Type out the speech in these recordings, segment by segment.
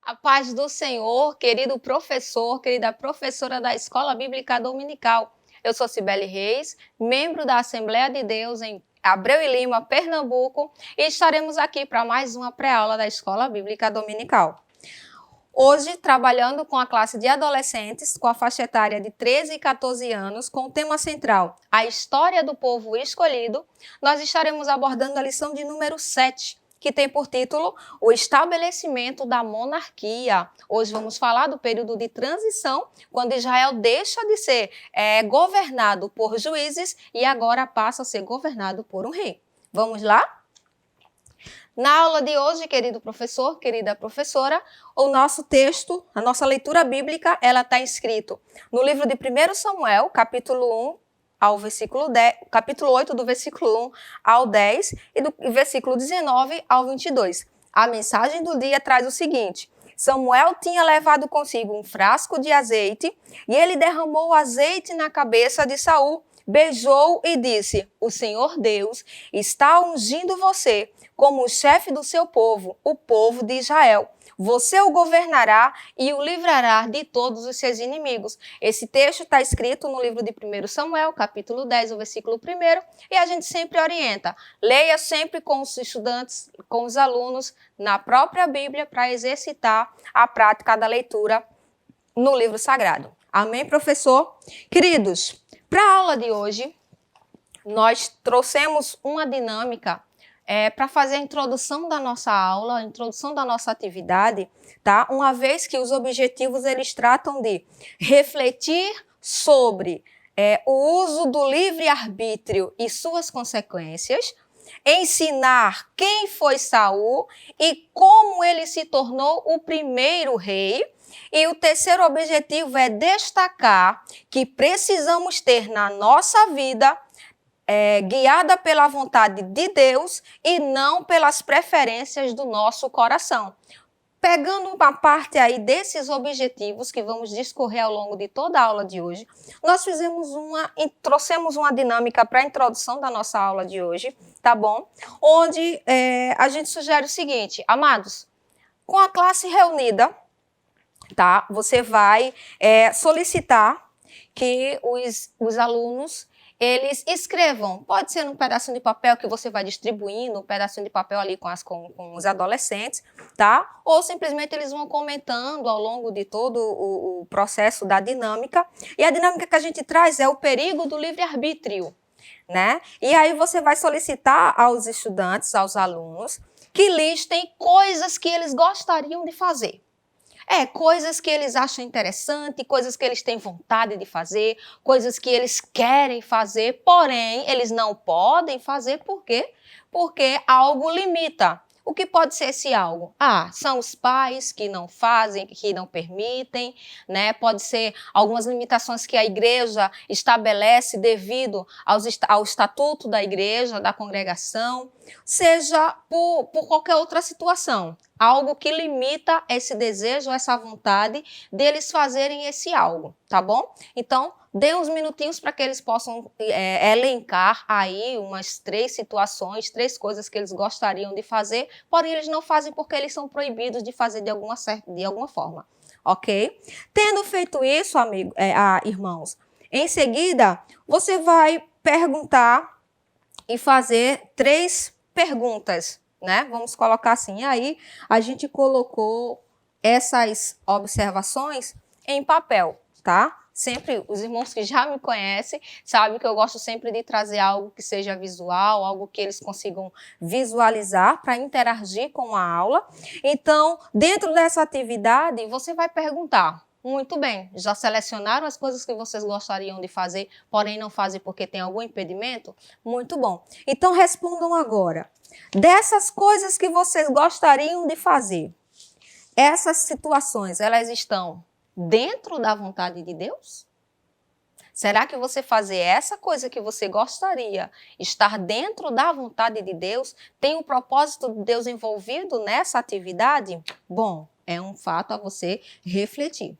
A paz do Senhor, querido professor, querida professora da Escola Bíblica Dominical. Eu sou Cibele Reis, membro da Assembleia de Deus em Abreu e Lima, Pernambuco, e estaremos aqui para mais uma pré-aula da Escola Bíblica Dominical. Hoje, trabalhando com a classe de adolescentes, com a faixa etária de 13 e 14 anos, com o tema central, a história do povo escolhido, nós estaremos abordando a lição de número 7, que tem por título o estabelecimento da monarquia. Hoje vamos falar do período de transição, quando Israel deixa de ser governado por juízes e agora passa a ser governado por um rei. Vamos lá? Na aula de hoje, querido professor, querida professora, o nosso texto, a nossa leitura bíblica, ela está escrito no livro de 1 Samuel, capítulo 1, ao versículo 10, capítulo 8, do versículo 1 ao 10 e do versículo 19 ao 22. A mensagem do dia traz o seguinte: Samuel tinha levado consigo um frasco de azeite e ele derramou o azeite na cabeça de Saul, beijou e disse: O Senhor Deus está ungindo você como o chefe do seu povo, o povo de Israel. Você o governará e o livrará de todos os seus inimigos. Esse texto está escrito no livro de 1 Samuel, capítulo 10, o versículo 1, e a gente sempre orienta. Leia sempre com os estudantes, com os alunos, na própria Bíblia, para exercitar a prática da leitura no livro sagrado. Amém, professor? Queridos, para a aula de hoje, nós trouxemos uma dinâmica para fazer a introdução da nossa aula, a introdução da nossa atividade, tá? Uma vez que os objetivos eles tratam de refletir sobre o uso do livre-arbítrio e suas consequências, ensinar quem foi Saul e como ele se tornou o primeiro rei. E o terceiro objetivo é destacar que precisamos ter na nossa vida guiada pela vontade de Deus e não pelas preferências do nosso coração. Pegando uma parte aí desses objetivos que vamos discorrer ao longo de toda a aula de hoje, nós trouxemos uma dinâmica para a introdução da nossa aula de hoje, tá bom? Onde a gente sugere o seguinte: amados, com a classe reunida, tá? Você vai solicitar que os alunos eles escrevam, pode ser num pedacinho de papel que você vai distribuindo, um pedacinho de papel ali com os adolescentes, tá? Ou simplesmente eles vão comentando ao longo de todo o processo da dinâmica. E a dinâmica que a gente traz é o perigo do livre-arbítrio, né? E aí você vai solicitar aos estudantes, aos alunos, que listem coisas que eles gostariam de fazer. Coisas que eles acham interessante, coisas que eles têm vontade de fazer, coisas que eles querem fazer, porém, eles não podem fazer, por quê? Porque algo limita. O que pode ser esse algo? São os pais que não fazem, que não permitem, né? Pode ser algumas limitações que a igreja estabelece devido ao estatuto da igreja, da congregação, seja por qualquer outra situação. Algo que limita esse desejo, essa vontade deles fazerem esse algo, tá bom? Então, dê uns minutinhos para que eles possam elencar aí umas 3 situações, 3 coisas que eles gostariam de fazer, porém eles não fazem porque eles são proibidos de fazer de alguma forma, ok? Tendo feito isso, irmãos, em seguida, você vai perguntar e fazer 3 perguntas, né? Vamos colocar assim. Aí a gente colocou essas observações em papel, tá? Sempre, os irmãos que já me conhecem sabem que eu gosto sempre de trazer algo que seja visual, algo que eles consigam visualizar para interagir com a aula. Então, dentro dessa atividade, você vai perguntar: muito bem, já selecionaram as coisas que vocês gostariam de fazer, porém não fazem porque tem algum impedimento? Muito bom. Então, respondam agora. Dessas coisas que vocês gostariam de fazer, essas situações, elas estão dentro da vontade de Deus? Será que você fazer essa coisa que você gostaria estar dentro da vontade de Deus tem o propósito de Deus envolvido nessa atividade? Bom, é um fato a você refletir.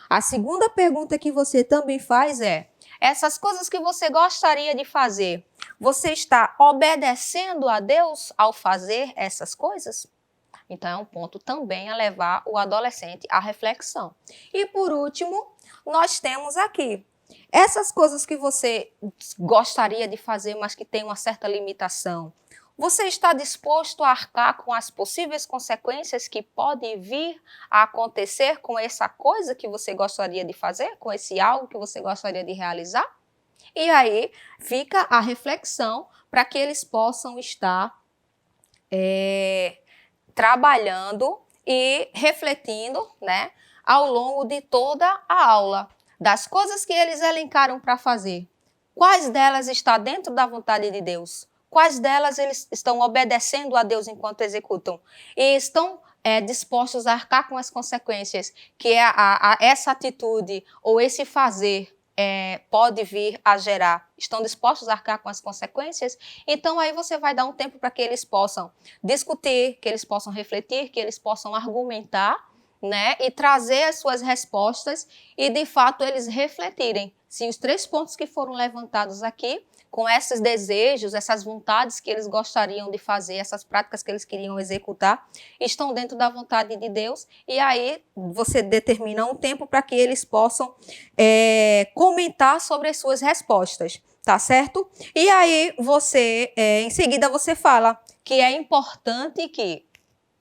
A segunda pergunta que você também faz é: essas coisas que você gostaria de fazer, você está obedecendo a Deus ao fazer essas coisas? Então, é um ponto também a levar o adolescente à reflexão. E, por último, nós temos aqui essas coisas que você gostaria de fazer, mas que tem uma certa limitação. Você está disposto a arcar com as possíveis consequências que podem vir a acontecer com essa coisa que você gostaria de fazer, com esse algo que você gostaria de realizar? E aí fica a reflexão para que eles possam estar trabalhando e refletindo, né, ao longo de toda a aula, das coisas que eles elencaram para fazer. Quais delas está dentro da vontade de Deus? Quais delas eles estão obedecendo a Deus enquanto executam? E estão dispostos a arcar com as consequências que essa atitude ou esse fazer pode vir a gerar. Estão dispostos a arcar com as consequências? Então aí você vai dar um tempo para que eles possam discutir, que eles possam refletir, que eles possam argumentar, né, e trazer as suas respostas e, de fato, eles refletirem se os 3 pontos que foram levantados aqui, com esses desejos, essas vontades que eles gostariam de fazer, essas práticas que eles queriam executar, estão dentro da vontade de Deus. E aí você determina um tempo para que eles possam comentar sobre as suas respostas, tá certo? E aí em seguida você fala que é importante que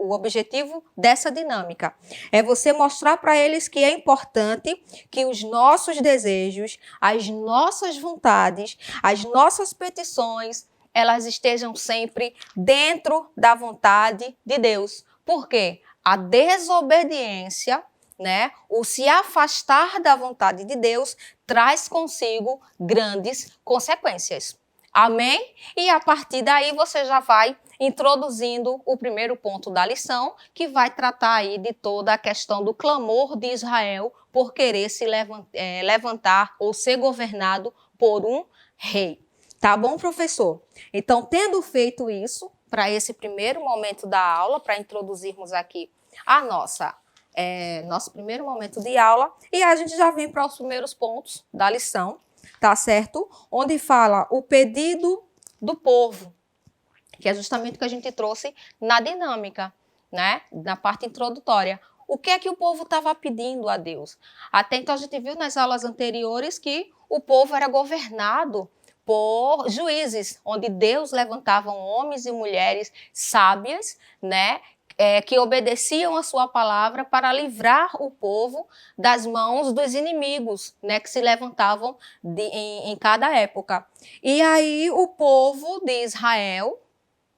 o objetivo dessa dinâmica é você mostrar para eles que é importante que os nossos desejos, as nossas vontades, as nossas petições, elas estejam sempre dentro da vontade de Deus. Por quê? A desobediência, né, o se afastar da vontade de Deus, traz consigo grandes consequências. Amém? E a partir daí você já vai introduzindo o primeiro ponto da lição, que vai tratar aí de toda a questão do clamor de Israel por querer se levantar ou ser governado por um rei. Tá bom, professor? Então, tendo feito isso, para esse primeiro momento da aula, para introduzirmos aqui a nosso primeiro momento de aula, e a gente já vem para os primeiros pontos da lição, tá certo? Onde fala o pedido do povo, que é justamente o que a gente trouxe na dinâmica, né? Na parte introdutória. O que é que o povo estava pedindo a Deus? Até então a gente viu nas aulas anteriores que o povo era governado por juízes, onde Deus levantava homens e mulheres sábias, né? Que obedeciam a sua palavra para livrar o povo das mãos dos inimigos, né, que se levantavam em cada época. E aí o povo de Israel,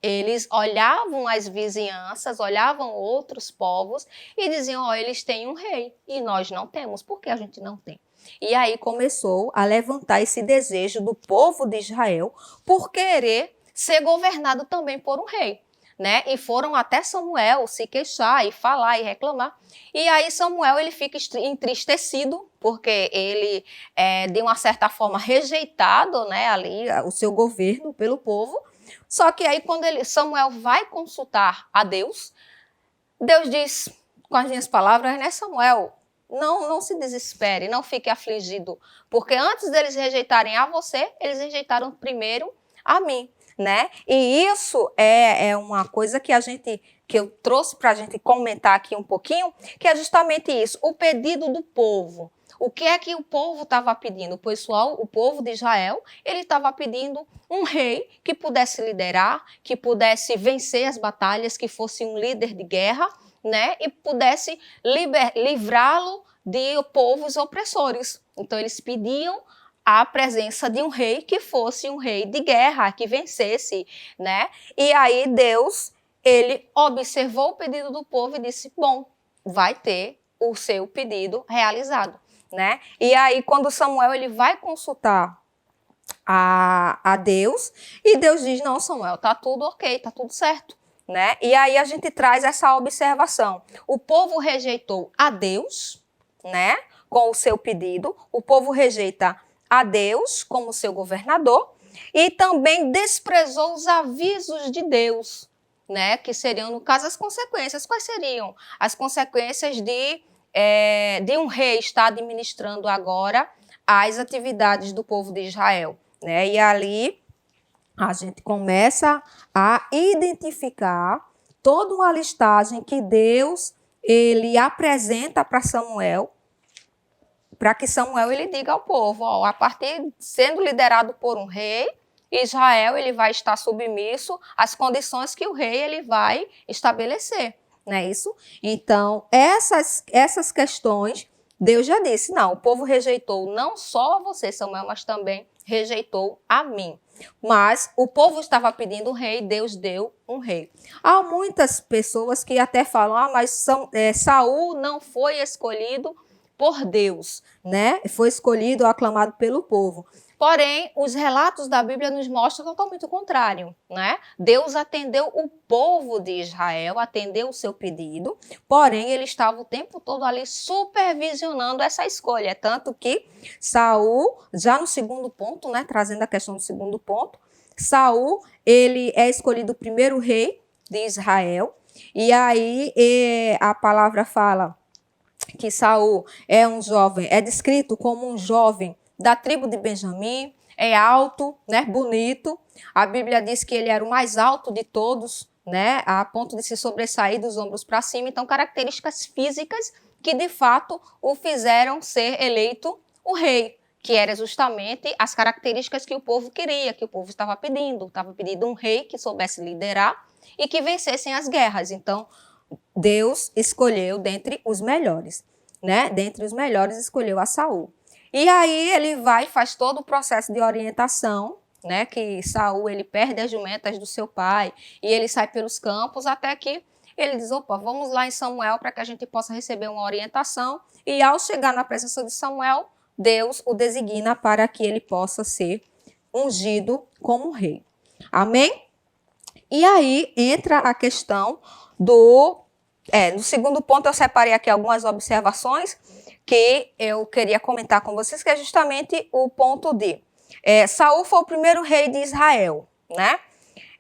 eles olhavam as vizinhanças, olhavam outros povos e diziam, ó, eles têm um rei e nós não temos, por que a gente não tem? E aí começou a levantar esse desejo do povo de Israel por querer ser governado também por um rei. Né? E foram até Samuel se queixar e falar e reclamar. E aí Samuel ele fica entristecido, porque ele de uma certa forma rejeitado, né, ali o seu governo pelo povo. Só que aí quando Samuel vai consultar a Deus, Deus diz com as minhas palavras, né, Samuel, não se desespere, não fique afligido, porque antes deles rejeitarem a você, eles rejeitaram primeiro a mim. Né? E isso é uma coisa que eu trouxe para a gente comentar aqui um pouquinho, que é justamente isso, o pedido do povo. O que é que o povo estava pedindo? O povo de Israel, ele estava pedindo um rei que pudesse liderar, que pudesse vencer as batalhas, que fosse um líder de guerra, né? E pudesse livrá-lo de povos opressores. Então eles pediam a presença de um rei que fosse um rei de guerra, que vencesse, né? E aí Deus, ele observou o pedido do povo e disse, bom, vai ter o seu pedido realizado, né? E aí quando Samuel ele vai consultar a Deus, e Deus diz, não, Samuel, tá tudo ok, tá tudo certo, né? E aí a gente traz essa observação. O povo rejeitou a Deus, né? Com o seu pedido, o povo rejeita a Deus como seu governador e também desprezou os avisos de Deus, né? Que seriam, no caso, as consequências. Quais seriam? As consequências de um rei estar administrando agora as atividades do povo de Israel, né? E ali a gente começa a identificar toda uma listagem que Deus ele apresenta para Samuel, para que Samuel ele diga ao povo, ó, a partir sendo liderado por um rei, Israel ele vai estar submisso às condições que o rei ele vai estabelecer, não é isso? Então, essas questões, Deus já disse, não, o povo rejeitou não só a você, Samuel, mas também rejeitou a mim. Mas o povo estava pedindo um rei, Deus deu um rei. Há muitas pessoas que até falam, mas Saul não foi escolhido por Deus, né? Foi escolhido ou aclamado pelo povo. Porém, os relatos da Bíblia nos mostram totalmente o contrário, né? Deus atendeu o povo de Israel, atendeu o seu pedido, porém ele estava o tempo todo ali supervisionando essa escolha, tanto que Saul, já no segundo ponto, né, trazendo a questão do segundo ponto, Saul, ele é escolhido o primeiro rei de Israel, e aí a palavra fala que Saul é um jovem, é descrito como um jovem da tribo de Benjamim, é alto, né, bonito. A Bíblia diz que ele era o mais alto de todos, né, a ponto de se sobressair dos ombros para cima. Então, características físicas que, de fato, o fizeram ser eleito o rei, que era justamente as características que o povo queria, que o povo estava pedindo um rei que soubesse liderar e que vencessem as guerras. Então, Deus escolheu dentre os melhores, né? Dentre os melhores escolheu a Saul. E aí ele vai e faz todo o processo de orientação, né? Que Saul ele perde as jumentas do seu pai e ele sai pelos campos até que ele diz, opa, vamos lá em Samuel para que a gente possa receber uma orientação. E ao chegar na presença de Samuel, Deus o designa para que ele possa ser ungido como rei. Amém? E aí entra a questão no segundo ponto eu separei aqui algumas observações que eu queria comentar com vocês, que é justamente o ponto de Saul foi o primeiro rei de Israel, né?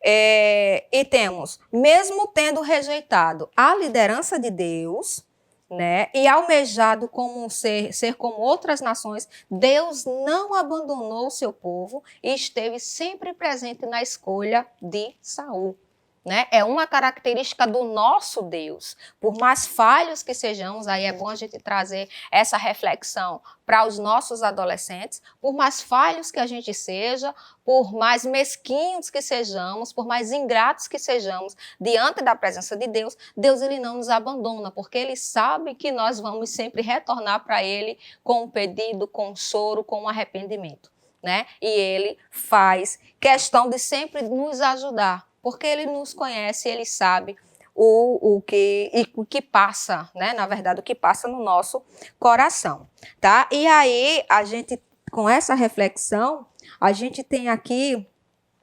E temos, mesmo tendo rejeitado a liderança de Deus, né, e almejado como ser como outras nações, Deus não abandonou o seu povo e esteve sempre presente na escolha de Saul. Né? É uma característica do nosso Deus. Por mais falhos que sejamos, aí é bom a gente trazer essa reflexão para os nossos adolescentes, por mais falhos que a gente seja, por mais mesquinhos que sejamos, por mais ingratos que sejamos diante da presença de Deus, Deus ele não nos abandona, porque ele sabe que nós vamos sempre retornar para ele com um pedido, com um choro, com um arrependimento. Né? E ele faz questão de sempre nos ajudar, porque ele nos conhece, ele sabe o que passa, né? Na verdade, o que passa no nosso coração, tá? E aí, a gente, com essa reflexão, a gente tem aqui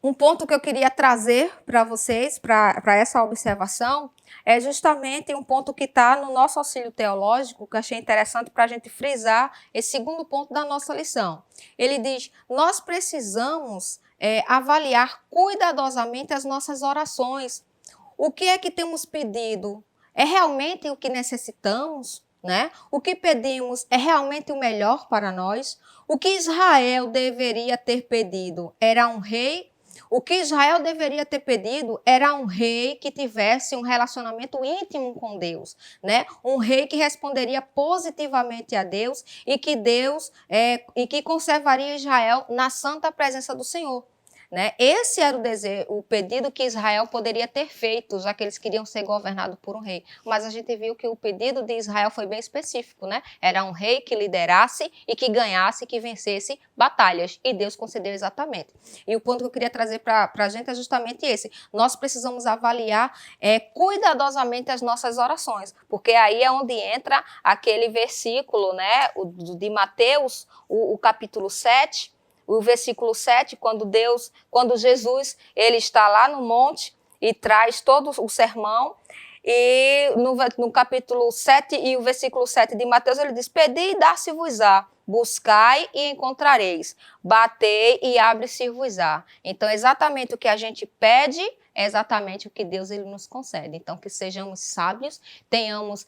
um ponto que eu queria trazer para vocês, para essa observação, é justamente um ponto que está no nosso auxílio teológico, que eu achei interessante para a gente frisar esse segundo ponto da nossa lição. Ele diz, nós precisamos avaliar cuidadosamente as nossas orações. O que é que temos pedido? É realmente o que necessitamos? Né? O que pedimos é realmente o melhor para nós? O que Israel deveria ter pedido era um rei? O que Israel deveria ter pedido era um rei que tivesse um relacionamento íntimo com Deus, né? Um rei que responderia positivamente a Deus e que conservaria Israel na santa presença do Senhor. Né? Esse era o pedido que Israel poderia ter feito, já que eles queriam ser governados por um rei. Mas a gente viu que o pedido de Israel foi bem específico, né? Era um rei que liderasse e que ganhasse, que vencesse batalhas. E Deus concedeu exatamente. E o ponto que eu queria trazer para a gente é justamente esse. Nós precisamos avaliar cuidadosamente as nossas orações, porque aí é onde entra aquele versículo, né, de Mateus, o capítulo 7, o versículo 7, quando Jesus ele está lá no monte e traz todo o sermão, e no capítulo 7 e o versículo 7 de Mateus, ele diz, pedi e dar-se-vos-á, buscai e encontrareis, batei e abre-se-vos-á. Então, exatamente o que a gente pede é exatamente o que Deus ele nos concede. Então, que sejamos sábios, tenhamos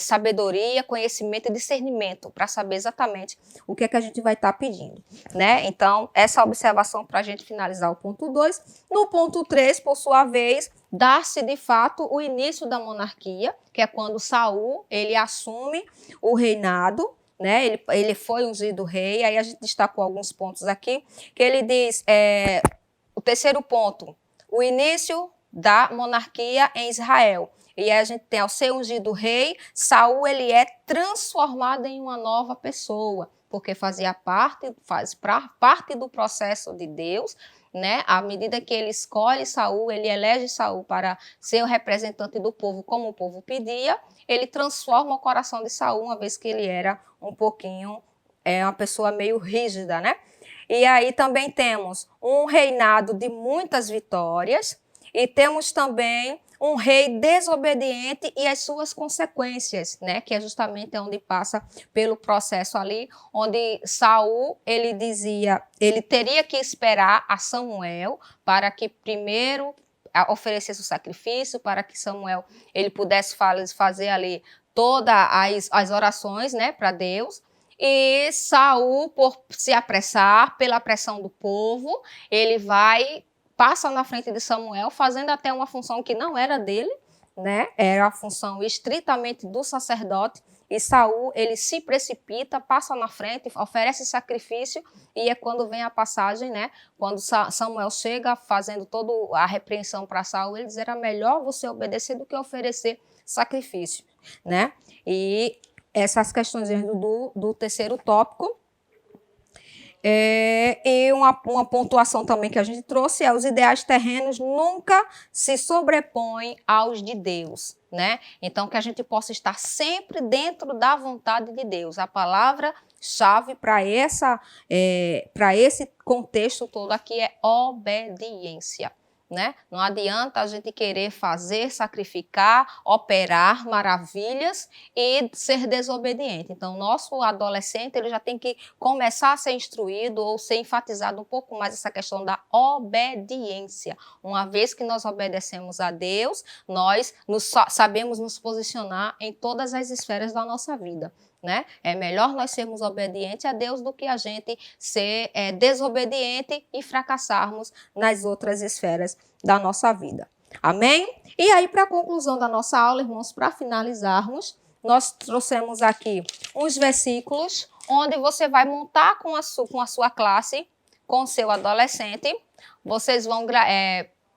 sabedoria, conhecimento e discernimento para saber exatamente o que é que a gente vai estar pedindo. Né? Então, essa observação para a gente finalizar o ponto 2. No ponto 3, por sua vez, dar-se de fato o início da monarquia, que é quando Saul ele assume o reinado, né? Ele foi ungido rei. Aí a gente destacou alguns pontos aqui, que ele diz, o terceiro ponto, o início da monarquia em Israel. E aí a gente tem, ao ser ungido rei, Saul ele é transformado em uma nova pessoa, porque faz parte do processo de Deus, né? À medida que ele escolhe Saul, ele elege Saul para ser o representante do povo, como o povo pedia, ele transforma o coração de Saul, uma vez que ele era um pouquinho, uma pessoa meio rígida, né? E aí também temos um reinado de muitas vitórias, e temos também um rei desobediente e as suas consequências, né? Que é justamente onde passa pelo processo ali, onde Saul, ele teria que esperar a Samuel para que primeiro oferecesse o sacrifício, para que Samuel ele pudesse fazer ali todas as orações, né, para Deus. E Saul, por se apressar, pela pressão do povo, ele passa na frente de Samuel, fazendo até uma função que não era dele, né? Era a função estritamente do sacerdote, e Saul, ele se precipita, passa na frente, oferece sacrifício, e é quando vem a passagem, né? Quando Samuel chega fazendo toda a repreensão para Saul, ele diz, era melhor você obedecer do que oferecer sacrifício, né? E essas questões do terceiro tópico. E uma pontuação também que a gente trouxe os ideais terrenos nunca se sobrepõem aos de Deus, né? Então, que a gente possa estar sempre dentro da vontade de Deus. A palavra-chave para esse contexto todo aqui é obediência. Né? Não adianta a gente querer fazer, sacrificar, operar maravilhas e ser desobediente. Então, nosso adolescente ele já tem que começar a ser instruído ou ser enfatizado um pouco mais essa questão da obediência. Uma vez que nós obedecemos a Deus, nós sabemos nos posicionar em todas as esferas da nossa vida. Né? É melhor nós sermos obedientes a Deus do que a gente ser desobediente e fracassarmos nas outras esferas da nossa vida. Amém? E aí, para a conclusão da nossa aula, irmãos, para finalizarmos, nós trouxemos aqui uns versículos onde você vai montar com a sua classe, com o seu adolescente. Vocês vão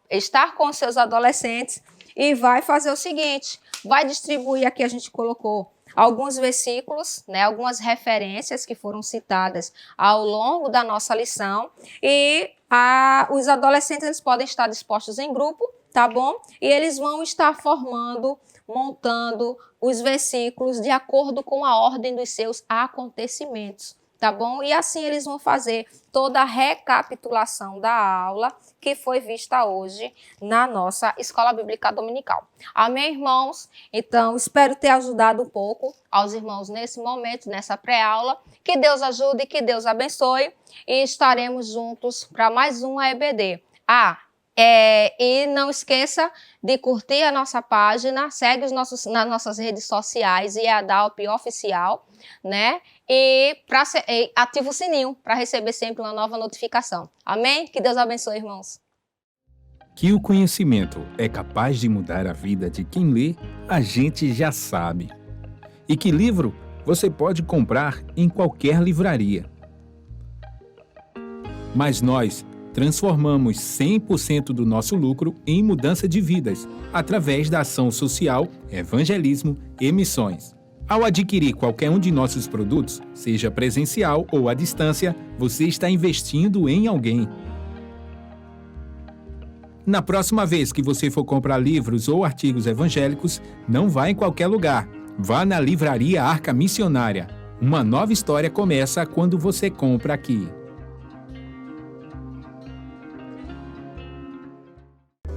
estar com os seus adolescentes e vai fazer o seguinte, vai distribuir aqui, a gente colocou alguns versículos, né, algumas referências que foram citadas ao longo da nossa lição, e os adolescentes eles podem estar dispostos em grupo, tá bom? E eles vão estar montando os versículos de acordo com a ordem dos seus acontecimentos, tá bom? E assim eles vão fazer toda a recapitulação da aula que foi vista hoje na nossa Escola Bíblica Dominical. Amém, irmãos? Então, espero ter ajudado um pouco aos irmãos nesse momento, nessa pré-aula. Que Deus ajude, que Deus abençoe e estaremos juntos para mais um EBD. E não esqueça de curtir a nossa página, segue nas nossas redes sociais, EADALP Oficial, né? E ativa o sininho para receber sempre uma nova notificação. Amém? Que Deus abençoe, irmãos. Que o conhecimento é capaz de mudar a vida de quem lê, a gente já sabe. E que livro você pode comprar em qualquer livraria. Mas nós transformamos 100% do nosso lucro em mudança de vidas, através da ação social, evangelismo e missões. Ao adquirir qualquer um de nossos produtos, seja presencial ou à distância, você está investindo em alguém. Na próxima vez que você for comprar livros ou artigos evangélicos, não vá em qualquer lugar. Vá na Livraria Arca Missionária. Uma nova história começa quando você compra aqui.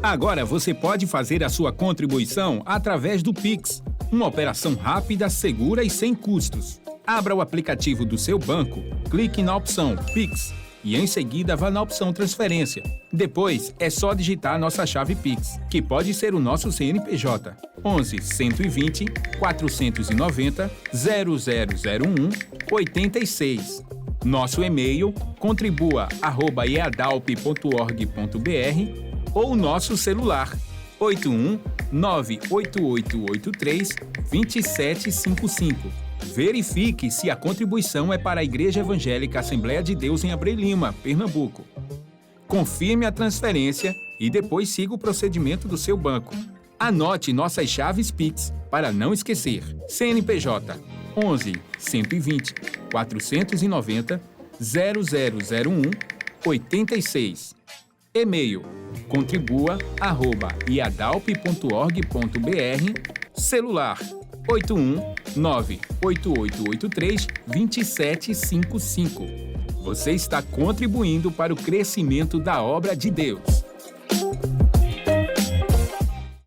Agora você pode fazer a sua contribuição através do Pix, uma operação rápida, segura e sem custos. Abra o aplicativo do seu banco, clique na opção Pix e em seguida vá na opção Transferência. Depois é só digitar a nossa chave Pix, que pode ser o nosso CNPJ 11 120 490 0001 86. Nosso e-mail contribua@eadalp.org.br ou nosso celular 81-98883-2755. Verifique se a contribuição é para a Igreja Evangélica Assembleia de Deus em Abreu e Lima, Pernambuco. Confirme a transferência e depois siga o procedimento do seu banco. Anote nossas chaves Pix para não esquecer. CNPJ 11 120 490 0001 86. E-mail contribua@iadalp.org.br. Celular 81-98883-2755. Você está contribuindo para o crescimento da obra de Deus.